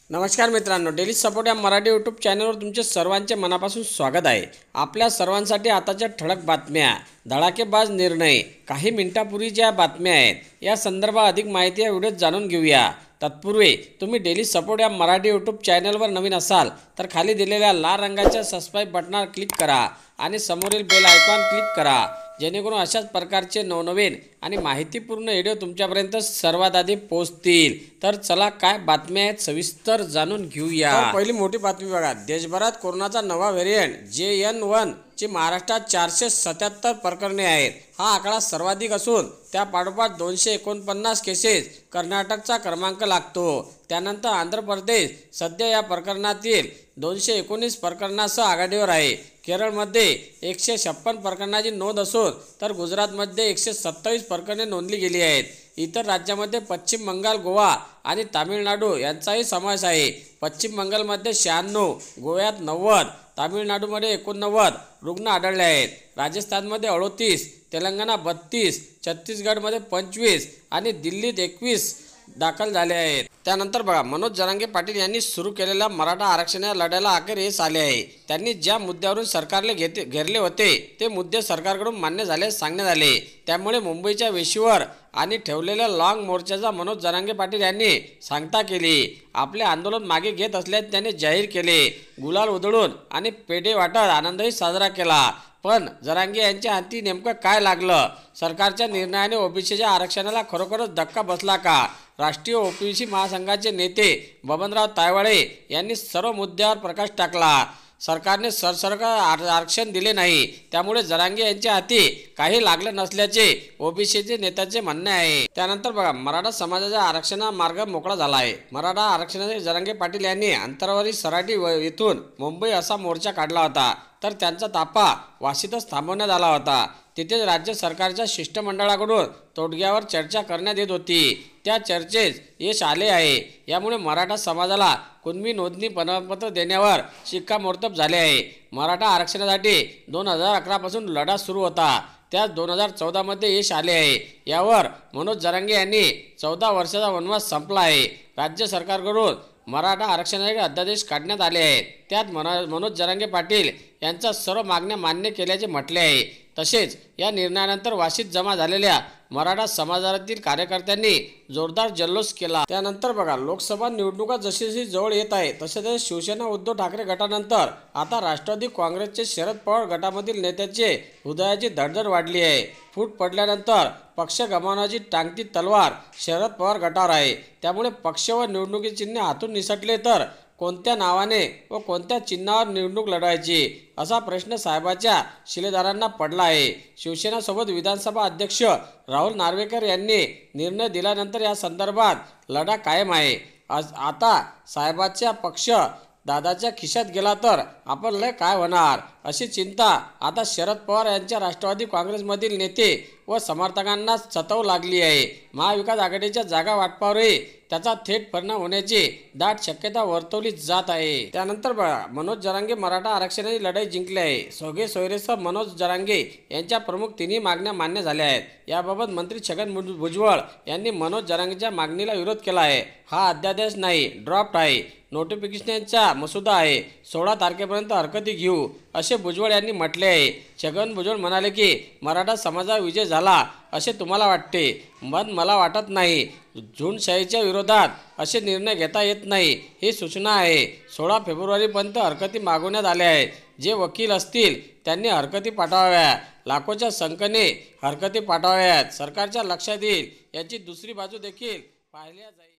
नमस्कार मित्रांनो, daily support या मराठी यूट्यूब चॅनलवर तुमचे सर्वांचे मनापासून स्वागत आहे। आपल्या सर्वांसाठी आताच्या ठळक बातम्या, धडाकेबाज निर्णय, काही मिनिटांपूर्वीच्या बातम्या आहेत। या संदर्भात अधिक माहिती या व्हिडिओत जाणून घेऊया। तत्पूर्वी तुम्ही डेली सपोर्ट या मराठी यूट्यूब चॅनलवर नवीन असाल तर खाली दिलेल्या लाल रंगाच्या सबस्क्राइब बटनावर क्लिक करा आणि समोरील बेल आयकॉन क्लिक करा, जेणेकरून अशाच प्रकारचे नवनवीन आणि माहितीपूर्ण व्हिडिओ तुमच्यापर्यंत सर्वात आधी पोहोचतील। तर चला काय बातम्या आहेत सविस्तर जाणून घेऊया। पहिली मोठी बातमी बघा, देशभरात कोरोनाचा नवा व्हेरिएंट JN1 ची महाराष्ट्रात 477 प्रकरणे आहेत। हा आकडा सर्वाधिक असून त्या पाठोपाठ 249 केसेस कर्नाटकचा क्रमांक लागतो। त्यानंतर आंध्र प्रदेश सध्या या प्रकरणातील 219 प्रकरणांसह आघाडीवर आहे। केरळमध्ये 156 प्रकरणांची नोंद असून तर गुजरातमध्ये 127 प्रकरणे नोंदली गेली आहेत। इतर राज्यांमध्ये पश्चिम बंगाल, गोवा आणि तामिळनाडू यांचाही समावेश आहे। पश्चिम बंगालमध्ये 96, गोव्यात 90, तामिळनाडूमध्ये 89 रुग्ण आढळले आहेत। राजस्थानमध्ये 38, तेलंगणा 32, छत्तीसगडमध्ये 25 आणि दिल्लीत 21 दाखल झाले आहेत। त्यानंतर बघा, मनोज जरांगे पाटील यांनी सुरू केलेल्या मराठा आरक्षणाच्या लढ्याला अखेर यश आले आहे। त्यांनी ज्या मुद्द्यावरून सरकारला घेरले होते ते मुद्दे सरकारकडून मान्य झाले सांगण्यात आले। त्यामुळे मुंबईच्या वेशीवर आणि ठेवलेल्या लॉंग मोर्चाचा मनोज जरांगे पाटील यांनी सांगता केली। आपले आंदोलन मागे घेत असल्याचे त्यांनी जाहीर केले। गुलाल उधळून आणि पेढे वाटत आनंदही साजरा केला। पण जरांगे यांच्या हाती नेमकं काय लागलं? सरकारच्या निर्णयाने ओबीसीच्या आरक्षणाला खरोखरच धक्का बसला का? राष्ट्रीय ओबीसी महासंघाचे नेते बबनराव तायवाळे यांनी सर्व मुद्द्यावर प्रकाश टाकला। सरकारने सरसकट आरक्षण दिले नाही, त्यामुळे जरांगे यांच्या हाती काही लागलं नसल्याचे ओबीसीचे नेत्याचे म्हणणे आहे। त्यानंतर बघा, मराठा समाजाच्या आरक्षणा मार्ग मोकळा झाला आहे। मराठा आरक्षणासाठी जरांगे पाटील यांनी अंतरावरील सराटी येथून मुंबई असा मोर्चा काढला होता, तर त्यांचा ताफा वाशीतच थांबवण्यात आला होता। तिथेच राज्य सरकारच्या शिष्टमंडळाकडून तोडग्यावर चर्चा करण्यात येत होती। त्या चर्चेत यश आले आहे। यामुळे मराठा समाजाला कुणबी नोंदणी प्रमाणपत्र देण्यावर शिक्कामोर्तब झाले आहे। मराठा आरक्षणासाठी 2011 पासून लढा सुरू होता, त्यात 2014 मध्ये यश आले आहे। यावर मनोज जरांगे यांनी 14 वर्षाचा वनवास संपला आहे। राज्य सरकारकडून मराठा आरक्षणासाठी अध्यादेश काढण्यात आले आहेत। त्यात मनोज जरांगे पाटील यांच्या सर्व मागण्या मान्य केल्याचे म्हटले आहे। तसेच या निर्णयानंतर वाशीत जमा झालेल्या मराठा समाजातील कार्यकर्त्यांनी जोरदार जल्लोष केला। त्यानंतर बघा, लोकसभा निवडणुका जशी जशी जवळ येत आहे तसे शिवसेना उद्धव ठाकरे गटानंतर आता राष्ट्रवादी काँग्रेसचे शरद पवार गटामधील नेत्याचे हृदयाची धडधड वाढली आहे। फूट पडल्यानंतर पक्ष गमावण्याची टांगती तलवार शरद पवार गटावर आहे। त्यामुळे पक्ष व निवडणुकीचे चिन्ह हातून निसटले तर कोणत्या नावाने व कोणत्या चिन्हावर निवडणूक लढवायची असा प्रश्न साहेबाच्या शिलेदारांना पडला आहे। शिवसेनेसोबत विधानसभा अध्यक्ष राहुल नार्वेकर यांनी निर्णय दिल्यानंतर या संदर्भात लढा कायम आहे। आता साहेबाचा पक्ष दादाच्या खिशात गेला तर आपण लय काय होणार अशी चिंता आता शरद पवार यांच्या राष्ट्रवादी काँग्रेसमधील नेते व समर्थकांना सतावू लागली आहे। महाविकास आघाडीच्या जागा वाटपावरही त्याचा थेट परिणाम होण्याची दाट शक्यता वर्तवली जात आहे। त्यानंतर बघा, मनोज जरांगे मराठा आरक्षणाची लढाई जिंकली आहे। सोगे सोयरेसह मनोज जरांगे यांच्या प्रमुख तिन्ही मागण्या मान्य झाल्या आहेत। याबाबत मंत्री छगन भुजबळ यांनी मनोज जरांगेच्या मागणीला विरोध केला आहे। हा अध्यादेश नाही, ड्राफ्ट आहे, नोटिफिकेशनचा मसुदा आहे, 16 तारखेपर्यंत हरकती घेऊ असे भुजबळ यांनी म्हटले आहे। छगन भुजबळ म्हणाले की मराठा समाजाचा विजय झाला असे तुम्हाला वाटते, पण मला वाटत नाही। झुंडशाहीच्या विरोधात असे निर्णय घेता येत नाही ही सूचना आहे। 16 फेब्रुवारीपर्यंत हरकती मागवण्यात आल्या आहेत। जे वकील असतील त्यांनी हरकती पाठवाव्या, लाखोच्या संख्येने हरकती पाठवाव्यात। सरकारच्या लक्षात येईल याची दुसरी बाजू देखील पाहिली जाईल।